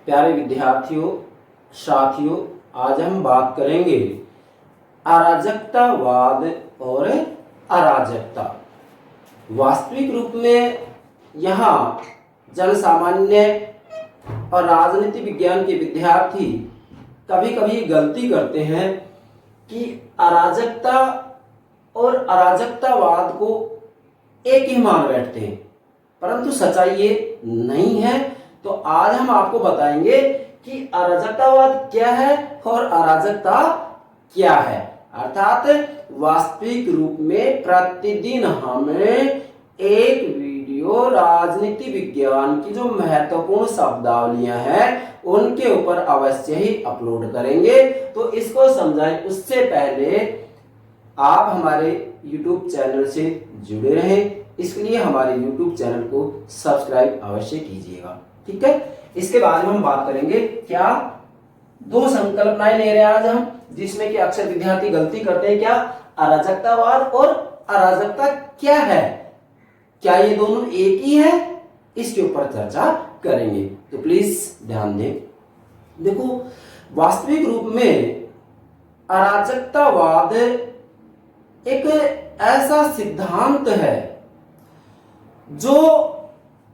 प्यारे विद्यार्थियों, साथियों, आज हम बात करेंगे अराजकतावाद और अराजकता। वास्तविक रूप में यहाँ जनसामान्य और राजनीति विज्ञान के विद्यार्थी कभी कभी गलती करते हैं कि अराजकता और अराजकतावाद को एक ही मान बैठते हैं, परंतु सच्चाई ये नहीं है। तो आज हम आपको बताएंगे कि अराजकतावाद क्या है और अराजकता क्या है। अर्थात वास्तविक रूप में प्रतिदिन हमें एक वीडियो राजनीति विज्ञान की जो महत्वपूर्ण शब्दावलियां हैं उनके ऊपर अवश्य ही अपलोड करेंगे। तो इसको समझाएं उससे पहले आप हमारे YouTube चैनल से जुड़े रहें, इसके लिए हमारे YouTube चैनल को सब्सक्राइब अवश्य कीजिएगा। ठीक है, इसके बाद में हम बात करेंगे क्या दो संकल्पनाएं ले रहे हैं आज हम, जिसमें कि अक्सर विद्यार्थी गलती करते हैं। क्या अराजकतावाद और अराजकता क्या है, क्या ये दोनों एक ही है, इसके ऊपर चर्चा करेंगे। तो प्लीज ध्यान दें। देखो, वास्तविक रूप में अराजकतावाद एक ऐसा सिद्धांत है जो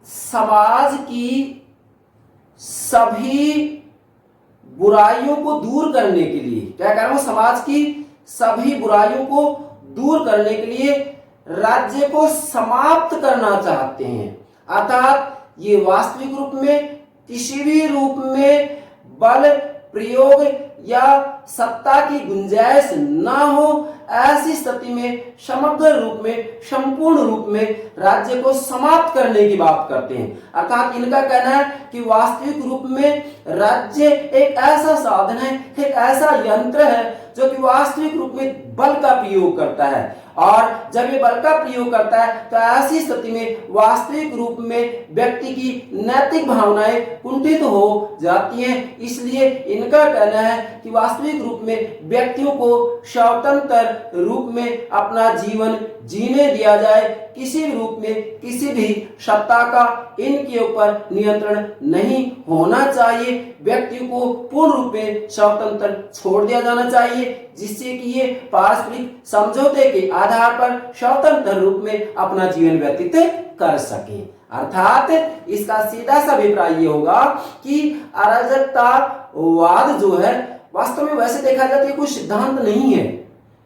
समाज की सभी बुराइयों को दूर करने के लिए, क्या कह रहा हूं, समाज की सभी बुराइयों को दूर करने के लिए राज्य को समाप्त करना चाहते हैं। अर्थात ये वास्तविक रूप में किसी भी रूप में बल प्रयोग या सत्ता की गुंजाइश ना हो, ऐसी स्थिति में समग्र रूप में, संपूर्ण रूप में राज्य को समाप्त करने की बात करते हैं। अर्थात इनका कहना है कि वास्तविक रूप में राज्य एक ऐसा साधन है, एक ऐसा यंत्र है जो कि वास्तविक रूप में बल का प्रयोग करता है, और जब ये बल का प्रयोग करता है तो ऐसी स्थिति में वास्तविक रूप में व्यक्ति की नैतिक भावनाएं कुंठित हो जाती हैं। इसलिए इनका कहना है कि वास्तविक रूप में व्यक्तियों को स्वतंत्र रूप में अपना जीवन जीने दिया जाए, किसी भी रूप में किसी भी सत्ता का इनके ऊपर नियंत्रण नहीं होना चाहिए। व्यक्ति को पूर्ण रूप में स्वतंत्र छोड़ दिया जाना चाहिए, जिससे कि ये पारस्परिक समझौते के आधार पर स्वतंत्र रूप में अपना जीवन व्यतीत कर सके। अर्थात इसका सीधा सा अभिप्राय ये होगा कि अराजकतावाद जो है वास्तव में वैसे देखा जाए तो कोई सिद्धांत नहीं है,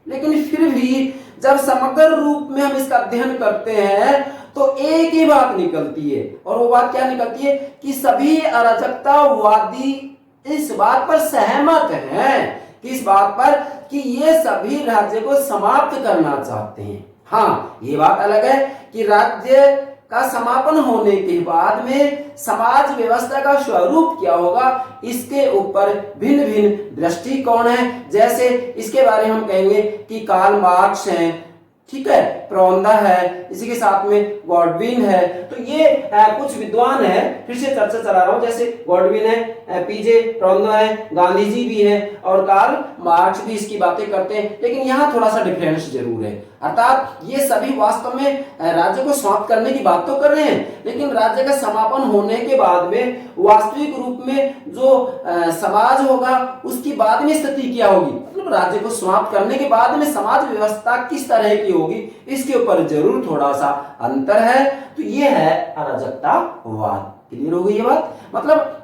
लेकिन फिर भी जब समग्र रूप में हम इसका अध्ययन करते हैं तो एक ही बात निकलती है, और वो बात क्या निकलती है कि सभी अराजकतावादी इस बात पर सहमत हैं, किस बात पर, कि ये सभी राज्य को समाप्त करना चाहते हैं। हाँ, ये बात अलग है कि राज्य का समापन होने के बाद में समाज व्यवस्था का स्वरूप क्या होगा, इसके ऊपर भिन्न भिन्न दृष्टिकोण है। जैसे इसके बारे में हम कहेंगे कि कार्ल मार्क्स हैं, ठीक है, प्रोंदा है, इसी के साथ में गॉडविन है। तो ये कुछ विद्वान है, फिर से चर्चा चला रहा हूं, जैसे गॉडविन है, पीजे प्रोंदा है, गांधी जी भी है और कार्ल मार्क्स भी इसकी बातें करते हैं, लेकिन यहाँ थोड़ा सा डिफरेंस जरूर है। अर्थात ये सभी वास्तव में राज्य को समाप्त करने की बात तो कर रहे हैं, लेकिन राज्य का समापन होने के बाद में वास्तविक रूप में जो समाज होगा उसकी बाद में स्थिति क्या होगी, मतलब राज्य को समाप्त करने के बाद में समाज व्यवस्था किस तरह की होगी, इसके ऊपर जरूर थोड़ा सा अंतर है। तो ये है अराजकतावाद। क्लियर हो गई ये बात। मतलब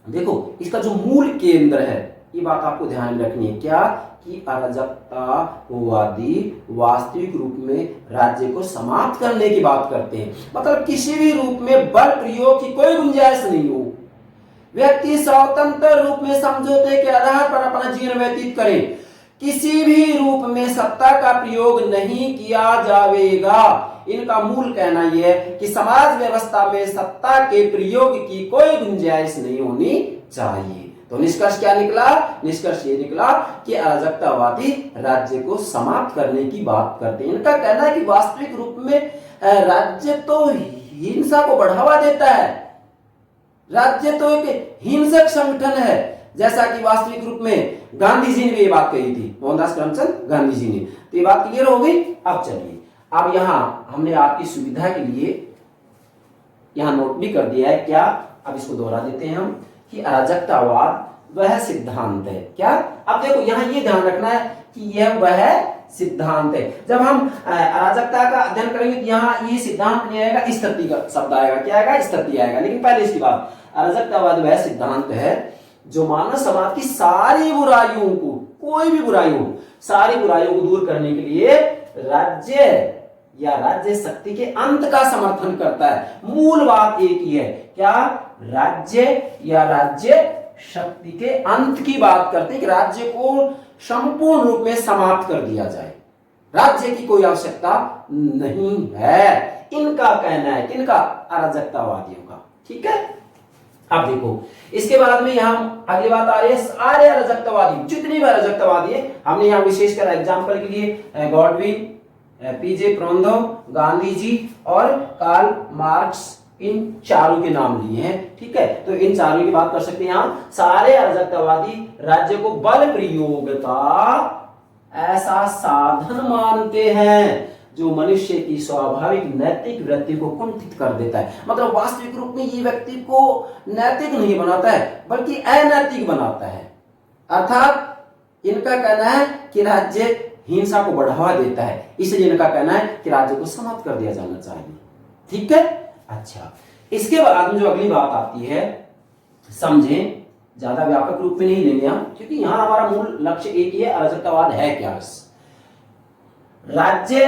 देखो, इसका जो मूल केंद्र है, ये बात आपको ध्यान में रखनी है, क्या कि अराजकतावादी वास्तविक रूप में राज्य को समाप्त करने की बात करते हैं। मतलब किसी भी रूप में बल प्रयोग की कोई गुंजाइश नहीं हो, व्यक्ति स्वतंत्र रूप में समझौते के आधार पर अपना जीवन व्यतीत करे, किसी भी रूप में सत्ता का प्रयोग नहीं किया जाएगा। इनका मूल कहना यह है कि समाज व्यवस्था में सत्ता के प्रयोग की कोई गुंजाइश नहीं होनी चाहिए। तो निष्कर्ष क्या निकला? निष्कर्ष ये निकला कि अराजकतावादी राज्य को समाप्त करने की बात करते हैं। इनका कहना है कि वास्तविक रूप में राज्य तो हिंसा को बढ़ावा देता है, राज्य तो एक हिंसक संगठन है, जैसा कि वास्तविक रूप में गांधी जी ने भी ये बात कही थी, मोहनदास करमचंद गांधी जी ने। तो ये बात क्लियर हो गई। अब चलिए, अब यहां हमने आपकी सुविधा के लिए यहां नोट भी कर दिया है, क्या, अब इसको दोहरा देते हैं हम, कि अराजकतावाद वह सिद्धांत है। क्या? अब देखो यहाँ ये ध्यान रखना है कि यह वह सिद्धांत है। जब हम अराजकता का अध्ययन करेंगे तो यहाँ ये सिद्धांत नहीं आएगा, स्थिति का शब्द आएगा। क्या आएगा? स्थिति आएगा। लेकिन पहले इसकी बात, अराजकतावाद वह सिद्धांत है जो मानव समाज की सारी बुराइयों को, कोई भी बुराई हो, सारी बुराइयों को दूर करने के लिए राज्य या राज्य शक्ति के अंत का समर्थन करता है। मूल बात एक ही है। क्या? राज्य या राज्य शक्ति के अंत की बात करते हैं कि राज्य को संपूर्ण रूप में समाप्त कर दिया जाए, राज्य की कोई आवश्यकता नहीं है। इनका कहना है। किनका? अराजकतावादियों का। ठीक है। अब देखो इसके बाद में यहां अगली बात आ रही है, सारे अराजकतावादी, जितने भी अराजकतावादी है, हमने यहां विशेषकर एग्जांपल के लिए गॉडविन, पीजे प्रोंदो, गांधी जी और कार्ल मार्क्स, इन चारों के नाम लिए हैं। ठीक है। तो इन चारों की बात कर सकते हैं। यहां सारे अराजकतावादी राज्य को बल प्रयोग का ऐसा साधन मानते हैं जो मनुष्य की स्वाभाविक नैतिक वृत्ति को कुंठित कर देता है। मतलब वास्तविक रूप में ये व्यक्ति को नैतिक नहीं बनाता है बल्कि अनैतिक बनाता है। अर्थात इनका कहना है कि राज्य हिंसा को बढ़ावा देता है, इसलिए इनका कहना है कि राज्य को समाप्त कर दिया जाना चाहिए। ठीक है। अच्छा, इसके बाद में जो अगली बात आती है, समझें, ज्यादा व्यापक रूप में नहीं लेंगे हम, क्योंकि यहां हमारा मूल लक्ष्य एक ही है, अराजकतावाद है क्या। राज्य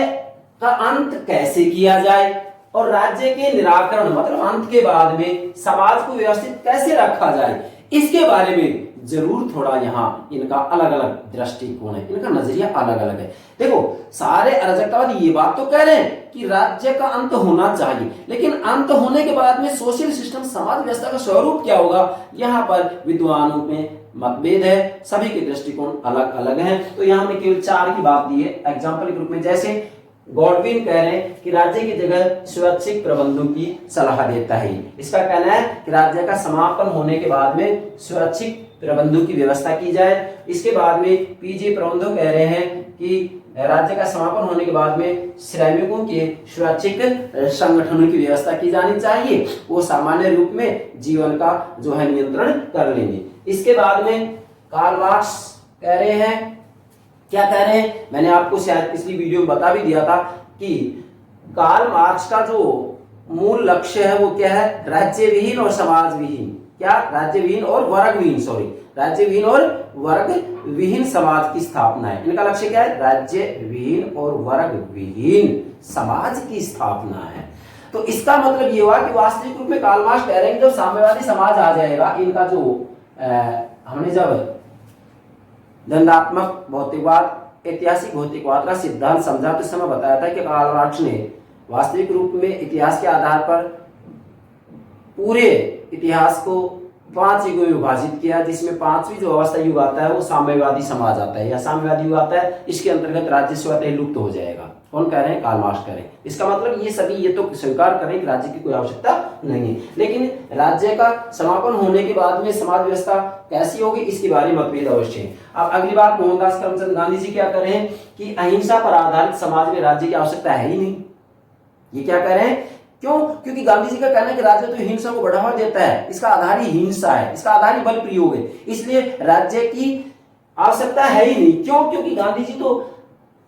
का अंत कैसे किया जाए और राज्य के निराकरण मतलब अंत के बाद में समाज को व्यवस्थित कैसे रखा जाए, इसके बारे में जरूर थोड़ा यहाँ इनका अलग अलग दृष्टिकोण है, इनका नजरिया अलग अलग है। देखो सारे अराजकतावादी ये बात तो कह रहे हैं कि राज्य का अंत होना चाहिए, लेकिन अंत होने के बाद में सोशल सिस्टम, समाज व्यवस्था का स्वरूप क्या होगा, यहाँ पर विद्वानों में मतभेद है, सभी के दृष्टिकोण अलग अलग हैं। तो यहाँ हमने केवल 4 की बात दी है एग्जाम्पल के रूप में। जैसे गॉडविन कह रहे हैं कि राज्य की जगह स्वैच्छिक प्रबंधों की सलाह देता है। इसका कहना है कि राज्य का समापन होने के बाद में स्वैच्छिक प्रबंधों की व्यवस्था की जाए। इसके बाद में पीजे प्रोंदो कह रहे हैं कि राज्य का समापन होने के बाद में श्रमिकों के स्वैच्छिक संगठनों की व्यवस्था की जानी चाहिए, वो सामान्य रूप में जीवन का जो है नियंत्रण कर लेंगे। इसके बाद में कार्ल मार्क्स कह रहे हैं, क्या कह रहे हैं, मैंने आपको शायद पिछली वीडियो में बता भी दिया था कि कार्ल मार्क्स का जो मूल लक्ष्य है वो क्या है, राज्य विहीन और समाज विहीन, क्या, राज्य विहीन और वर्ग विहीन, सॉरी, राज्य विहीन और वर्ग विहीन समाज की स्थापना है। इनका लक्ष्य क्या है, राज्य विहीन और वर्ग विहीन समाज की स्थापना है। तो इसका मतलब ये हुआ कि वास्तविक रूप में कार्ल मार्क्स कह रहे हैं कि जब साम्यवादी समाज आ जाएगा, इनका जो हमने जब दंडात्मक भौतिकवाद, ऐतिहासिक भौतिकवाद का सिद्धांत समझा तो समय बताया था कि कार्ल मार्क्स ने वास्तविक रूप में इतिहास के आधार पर पूरे इतिहास को 5 युगों में विभाजित किया, जिसमें 5वीं जो अवस्था युग आता है वो साम्यवादी समाज आता है या साम्यवादी युग आता है। इसके अंतर्गत राज्य स्वतः लुप्त हो जाएगा। कौन कह रहे हैं, कार्ल मार्क्स कह रहे हैं। इसका मतलब ये सभी ये तो स्वीकार करें कि राज्य की कोई आवश्यकता नहीं है, लेकिन राज्य का समापन होने के बाद में समाज व्यवस्था कैसी होगी इसके बारे में मतभेद अवश्य है। अब अगली बात, मोहनदास करमचंद गांधी जी क्या कर रहे हैं कि अहिंसा पर आधारित समाज में राज्य की आवश्यकता है ही नहीं। ये क्या कह रहे हैं, क्यों, क्योंकि गांधी जी का कहना है कि राज्य तो हिंसा को बढ़ावा देता है, इसका आधार ही हिंसा है, इसका आधार ही बल प्रयोग है, इसलिए राज्य की आवश्यकता है ही नहीं। क्यों, क्योंकि गांधी जी तो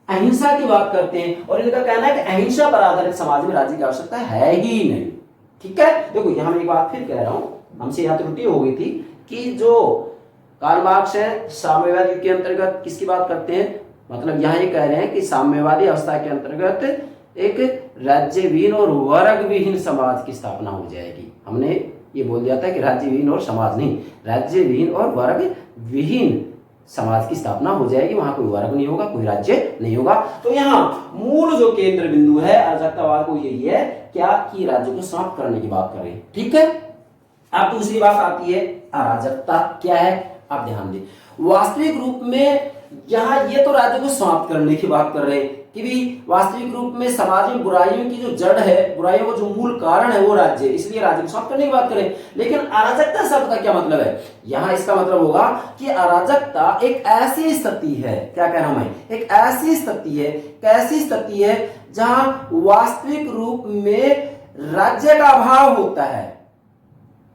अहिंसा की बात करते हैं और इनका कहना है कि अहिंसा पर आधारित समाज में राज्य की आवश्यकता है ही नहीं। ठीक है। देखो यहां मैं एक बात फिर कह रहा हूं, हमसे यहां त्रुटि हो गई थी कि जो कार्ल मार्क्स है साम्यवादी के अंतर्गत किसकी बात करते हैं, मतलब यहां ये कह रहे हैं कि साम्यवादी अवस्था के अंतर्गत एक राज्य विहीन और वर्ग विहीन समाज की स्थापना हो जाएगी। हमने ये बोल दिया था कि राज्य विहीन और समाज नहीं, राज्य विहीन और वर्ग विहीन समाज की स्थापना हो जाएगी। वहां कोई वर्ग नहीं होगा, कोई राज्य नहीं होगा। तो यहाँ मूल जो केंद्र बिंदु है अराजकतावाद को यही है, क्या, कि राज्य को समाप्त करने की बात कर रहे हैं। ठीक है। अब दूसरी बात आती है, अराजकता क्या है। आप ध्यान दें, वास्तविक रूप में यहाँ ये तो राज्य को समाप्त करने की बात कर रहे हैं कि भी वास्तविक रूप में समाज में बुराइयों की जो जड़ है, बुराइयों का जो मूल कारण है वो राज्य, इसलिए राज्य को समाप्त करने की बात करें। लेकिन अराजकता शब्द का क्या मतलब है, यहाँ इसका मतलब होगा कि अराजकता एक ऐसी स्थिति है, क्या कह रहा हूं मैं, एक ऐसी स्थिति है, कैसी स्थिति है जहां वास्तविक रूप में राज्य का अभाव होता है,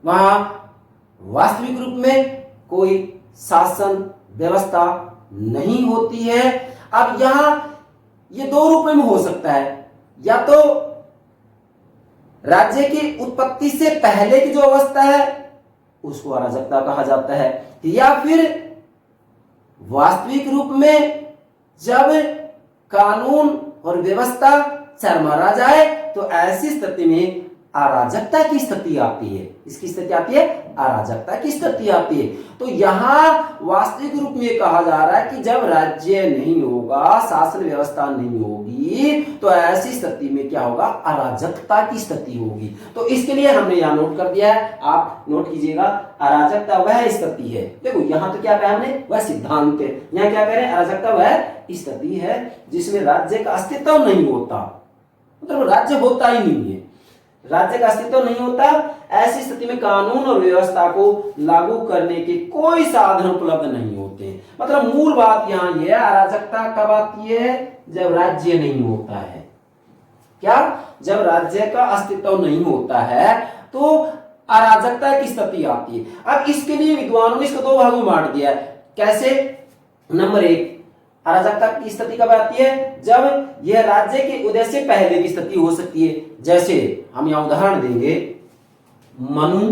वहां वास्तविक रूप में कोई शासन व्यवस्था नहीं होती है। अब यहां ये दो रूप में हो सकता है, या तो राज्य की उत्पत्ति से पहले की जो अवस्था है उसको अराजकता कहा जाता है, या फिर वास्तविक रूप में जब कानून और व्यवस्था चरमरा जाए तो ऐसी स्थिति में अराजकता की स्थिति आती है। इसकी स्थिति आती है, अराजकता की स्थिति आती है। तो यहां वास्तविक रूप में कहा जा रहा है कि जब राज्य नहीं होगा, शासन व्यवस्था नहीं होगी, तो ऐसी स्थिति में क्या होगा, अराजकता की स्थिति होगी। तो इसके लिए हमने यहां नोट कर दिया है, आप नोट कीजिएगा, अराजकता वह स्थिति है। देखो यहां तो क्या कहा हमने, वह सिद्धांत है। यहां क्या कह रहे हैं, अराजकता वह स्थिति है जिसमें राज्य का अस्तित्व नहीं होता, मतलब राज्य होता ही नहीं है, राज्य का अस्तित्व नहीं होता। ऐसी स्थिति में कानून और व्यवस्था को लागू करने के कोई साधन उपलब्ध नहीं होते। मतलब मूल बात यहां यह, अराजकता कब आती है, जब राज्य नहीं होता है। क्या, जब राज्य का अस्तित्व नहीं होता है तो अराजकता की स्थिति आती है। अब इसके लिए विद्वानों ने इसको दो भागों में बांट दिया है। कैसे, नंबर एक, अराजकता की स्थिति कब आती है, जब यह राज्य के उदय से पहले की स्थिति हो सकती है। जैसे हम यहां उदाहरण देंगे मनु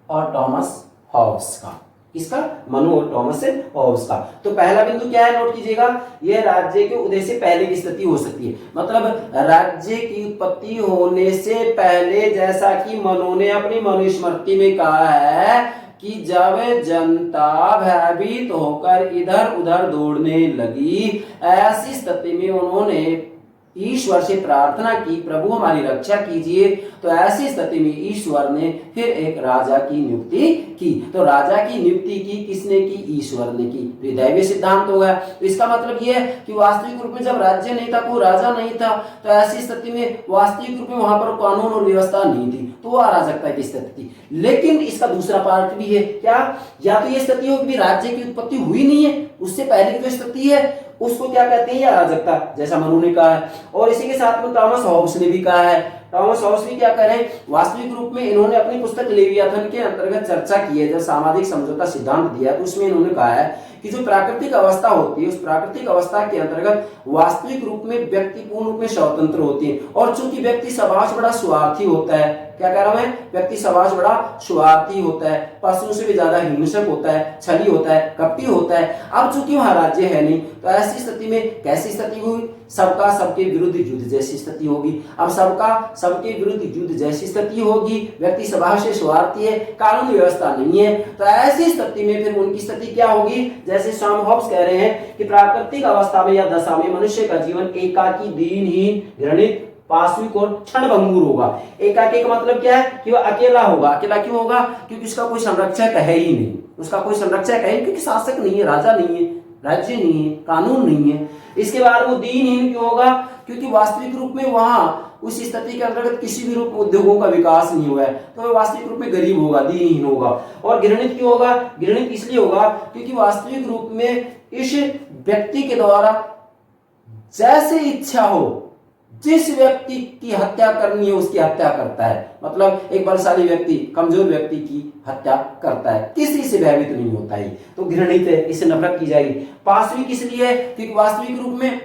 और थॉमस हॉब्स का। किसका, मनु और थॉमस हॉब्स का। तो पहला बिंदु क्या है, नोट कीजिएगा, यह राज्य के उदय से पहले की स्थिति हो सकती है। मतलब राज्य की उत्पत्ति होने से पहले, जैसा कि मनु ने अपनी मनुस्मृति में कहा है कि जब जनता भयभीत होकर इधर उधर दौड़ने लगी, ऐसी स्थिति में उन्होंने ईश्वर से प्रार्थना की, प्रभु हमारी रक्षा कीजिए। तो ऐसी स्थिति में ईश्वर ने फिर एक राजा की नियुक्ति की। तो राजा की नियुक्ति की किसने की, ईश्वर ने की। दैवीय सिद्धांत हो गया। तो इसका मतलब यह है कि वास्तविक रूप में जब राज्य नहीं था, कोई राजा नहीं था, तो ऐसी स्थिति में वास्तविक रूप में वहां पर कानून और व्यवस्था नहीं थी, तो वो अराजकता की स्थिति थी। लेकिन इसका दूसरा पार्ट भी है, क्या, या तो ये स्थिति हो कि राज्य की उत्पत्ति हुई नहीं है, उससे पहले की जो स्थिति है उसको क्या कहते हैं, अराजकता, जैसा मनु ने कहा है। और इसी के साथ में थॉमस हॉब्स ने भी कहा है। थॉमस हॉब्स भी क्या करें, वास्तविक रूप में इन्होंने अपनी पुस्तक लेवियाथन के अंतर्गत चर्चा की है, जब सामाजिक समझौता सिद्धांत दिया, तो उसमें इन्होंने कहा है कि जो प्राकृतिक अवस्था होती है, उस प्राकृतिक अवस्था के अंतर्गत वास्तविक रूप में व्यक्ति पूर्ण रूप में स्वतंत्र होती है। और चूंकि व्यक्ति स्वभाव से बड़ा स्वार्थी होता है, क्या कह रहा हूं मैं, व्यक्ति स्वभाव से बड़ा स्वार्थी होता है, पशुओं से भी ज्यादा हिंसक होता है, छली होता है, कपटी होता है। अब चूंकि वहां राज्य है नहीं, तो ऐसी स्थिति में कैसी स्थिति हुई, सबका सबके विरुद्ध युद्ध जैसी स्थिति होगी। अब सबका सबके विरुद्ध युद्ध जैसी स्थिति होगी, व्यक्ति स्वभाव से स्वार्थी है, कानून व्यवस्था नहीं है, तो ऐसी स्थिति में फिर उनकी स्थिति क्या होगी, जैसे सैम हॉब्स कह रहे हैं कि प्राकृतिक अवस्था में या दशा में मनुष्य का जीवन एकाकी, दीनहीन, घृणित, पाशविक और क्षणभंगुर होगा। एकाकी का मतलब क्या है कि वह अकेला होगा। अकेला क्यों होगा, क्योंकि उसका कोई संरक्षक है ही नहीं, उसका कोई संरक्षक है ही, क्योंकि शासक नहीं है, राजा नहीं है, राज्य नहीं है, कानून नहीं है। इसके बाद वो दीनहीन क्यों होगा, क्योंकि वास्तविक रूप में वहां उस स्थिति के अंतर्गत किसी भी रूप उद्योगों का विकास नहीं हुआ है, तो वह वास्तविक रूप में गरीब होगा, दीनहीन होगा। और घृणित क्यों होगा, घृणित इसलिए होगा क्योंकि वास्तविक रूप में इस व्यक्ति के द्वारा जैसे इच्छा हो, जिस व्यक्ति की हत्या करनी है उसकी हत्या करता है। मतलब एक बलशाली व्यक्ति कमजोर व्यक्ति की हत्या करता है, किसी से भयभीत नहीं होता है, तो घृणित है, इससे नफरत की जाएगी। पाशविक इसलिए क्योंकि वास्तविक रूप में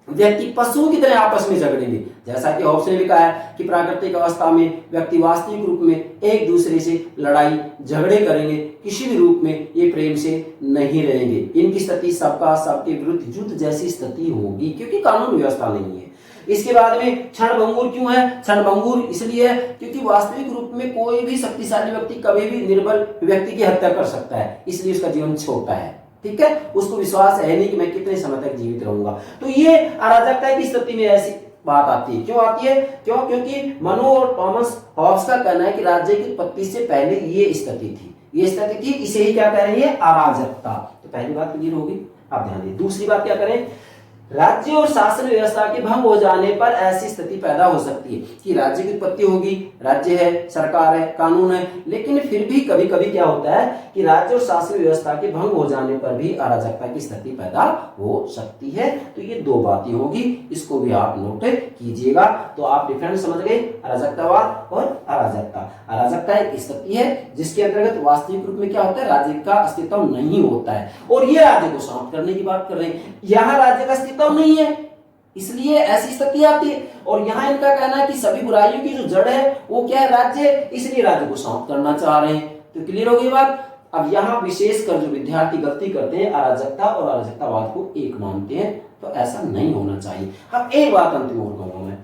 व्यक्ति पशुओं की तरह आपस में झगड़ेंगे, जैसा कि हॉब्स ने भी कहा है कि प्राकृतिक अवस्था में व्यक्ति वास्तविक रूप में एक दूसरे से लड़ाई झगड़े करेंगे, किसी भी रूप में ये प्रेम से नहीं रहेंगे। इनकी स्थिति सबका सबके विरुद्ध युद्ध जैसी स्थिति होगी, क्योंकि कानून व्यवस्था नहीं है। इसके बाद में क्षणभंगुर क्यों है, क्षणभंगुर इसलिए क्योंकि वास्तविक रूप में कोई भी शक्तिशाली व्यक्ति कभी भी निर्बल व्यक्ति की हत्या कर सकता है, इसलिए उसका जीवन छोटा है। ठीक है, उसको विश्वास है नहीं कि मैं कितने समय तक जीवित रहूंगा। तो ये अराजकता की स्थिति में ऐसी बात आती है। क्यों आती है, क्योंकि मनु और थॉमस हॉब्स का कहना है कि राज्य की उत्पत्ति से पहले ये स्थिति थी, ये स्थिति थी, इसे ही क्या कह रहे हैं, अराजकता। तो पहली बात क्लियर होगी, आप ध्यान दें। दूसरी बात क्या करें, राज्य और शासन व्यवस्था के भंग हो जाने पर ऐसी स्थिति पैदा हो सकती है कि राज्य की उत्पत्ति होगी, राज्य है, सरकार है, कानून है, लेकिन फिर भी कभी कभी क्या होता है कि राज्य और शासन व्यवस्था के भंग हो जाने पर भी अराजकता की स्थिति पैदा हो सकती है। तो ये दो बातें होगी, इसको भी आप नोट कीजिएगा। तो आप डिफरेंस समझ गए, अराजकतावाद और अराजकता। अराजकता एक स्थिति है जिसके अंतर्गत वास्तविक रूप में क्या होता है, राज्य का अस्तित्व नहीं होता है, और ये राज्य को समाप्त करने की बात कर रहे हैं। यहाँ राज्य का अस्तित्व नहीं है, इसलिए ऐसी स्थिति आती है, और यहाँ इनका कहना है कि सभी बुराइयों की जो जड़ है वो क्या है, राज्य, इसलिए राज्य को समाप्त करना चाह रहे हैं। तो क्लियर हो गई बात। अब यहाँ विशेषकर जो विद्यार्थी गलती करते हैं, अराजकता और अराजकतावाद को एक मानते हैं, तो ऐसा नहीं होना चाहिए। अब एक बात अंतिम और कहूंगा मैं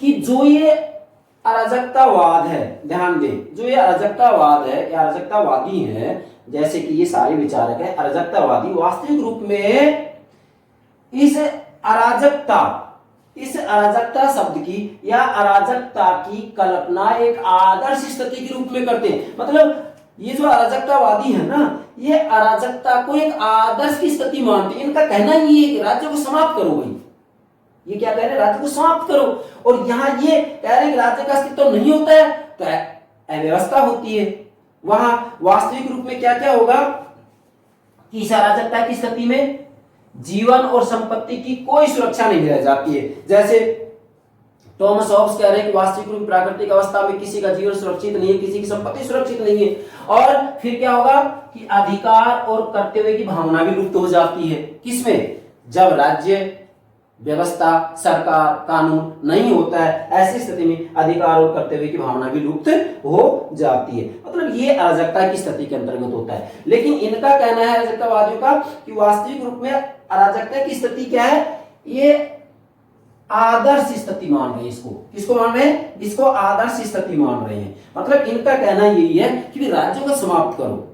कि जो ये अराजकतावाद है, ध्यान दें, जो ये अराजकतावाद है या अराजकतावादी है, जैसे कि ये सारे विचारक हैं अराजकतावादी, वास्तविक रूप में इस अराजकता शब्द की या अराजकता की कल्पना एक आदर्श स्थिति के रूप में करते हैं। मतलब ये जो अराजकतावादी है ना, ये अराजकता को एक आदर्श की स्थिति मानते हैं। इनका कहना ही है कि राज्य को समाप्त करो। भाई ये क्या कह रहे हैं, राज्य को समाप्त करो, और यहां ये कह रहे हैं कि राज्य का अस्तित्व नहीं होता है तो अव्यवस्था होती है। वहां वास्तविक रूप में क्या क्या होगा कि इस अराजकता की स्थिति में जीवन और संपत्ति की कोई सुरक्षा नहीं रह जाती है। जैसे थॉमस हॉब्स कह रहे हैं कि वास्तविक रूप प्राकृतिक अवस्था में किसी का जीवन सुरक्षित नहीं है, किसी की संपत्ति सुरक्षित नहीं है, और फिर क्या होगा कि अधिकार और कर्तव्य की भावना भी लुप्त हो जाती है। किसमें, जब राज्य व्यवस्था, सरकार, कानून नहीं होता है, ऐसी स्थिति में अधिकार और कर्तव्य की भावना भी लुप्त हो जाती है। मतलब ये अराजकता की स्थिति के अंतर्गत होता है। लेकिन इनका कहना है अराजकतावादियों का कि वास्तविक रूप में अराजकता की स्थिति क्या है, ये आदर्श स्थिति मान रहे हैं। इसको किसको मान रहे हैं, इसको आदर्श स्थिति मान रहे हैं। मतलब इनका कहना यही है कि राज्य को समाप्त करो,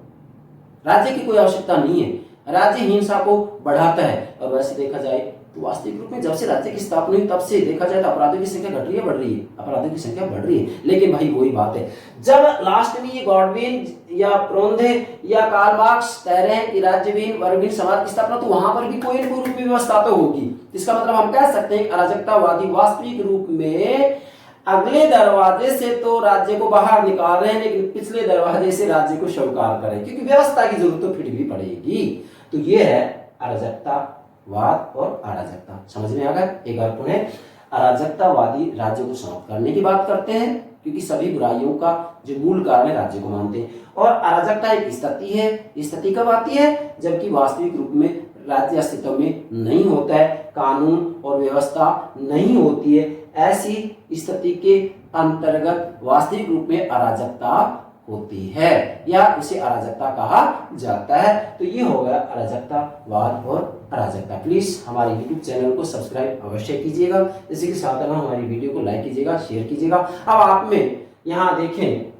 राज्य की कोई आवश्यकता नहीं है, राज्य हिंसा को बढ़ाता है। और वैसे देखा जाए तो वास्तविक रूप में जब से राज्य की स्थापना हुई तब से देखा जाए तो अपराधों की संख्या घट रही है, बढ़ रही है, अपराधों की संख्या बढ़ रही है। लेकिन भाई वही बात है, जब लास्ट में ये गॉडविन या प्रोंधे या कार्ल मार्क्स कह रहे हैं कि राज्यविहीन वर्गहीन समाज की स्थापना, तो वहां पर भी कोई न कोई रूप में व्यवस्था तो होगी। इसका मतलब हम कह सकते हैं अराजकतावादी वास्तविक रूप में अगले दरवाजे से तो राज्य को बाहर निकाल रहे हैं, लेकिन पिछले दरवाजे से राज्य को स्वीकार करें, क्योंकि व्यवस्था की जरूरत तो फिर भी पड़ेगी। तो ये है अराजकतावाद और अराजकता। समझ में आ गया। एक बार पुनः, अराजकतावादी राज्य को समाप्त करने की बात करते हैं, क्योंकि सभी बुराइयों का जो मूल कारण है राज्य को मानते हैं। और अराजकता एक स्थिति है, स्थिति कब आती है, जबकि वास्तविक रूप में राज्य अस्तित्व में नहीं होता है, कानून और व्यवस्था नहीं होती है। ऐसी स्थिति के अंतर्गत वास्तविक रूप में अराजकता होती है, या उसे अराजकता कहा जाता है। तो ये हो गया अराजकतावाद और अराजकता। प्लीज हमारे YouTube चैनल को सब्सक्राइब अवश्य कीजिएगा, इसी के साथ में हमारी वीडियो को लाइक कीजिएगा, शेयर कीजिएगा। अब आप में यहाँ देखें,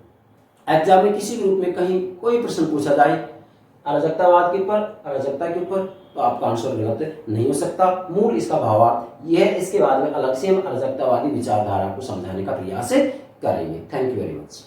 एग्जाम में किसी ग्रुप में कहीं कोई प्रश्न पूछा जाए अराजकतावाद के ऊपर, अराजकता के ऊपर, तो आपका आंसर गलत नहीं हो सकता। मूल इसका भावार्थ यह है। इसके बाद में अलग से हम अराजकतावादी विचारधारा को समझाने का प्रयास करेंगे। Thank you very much.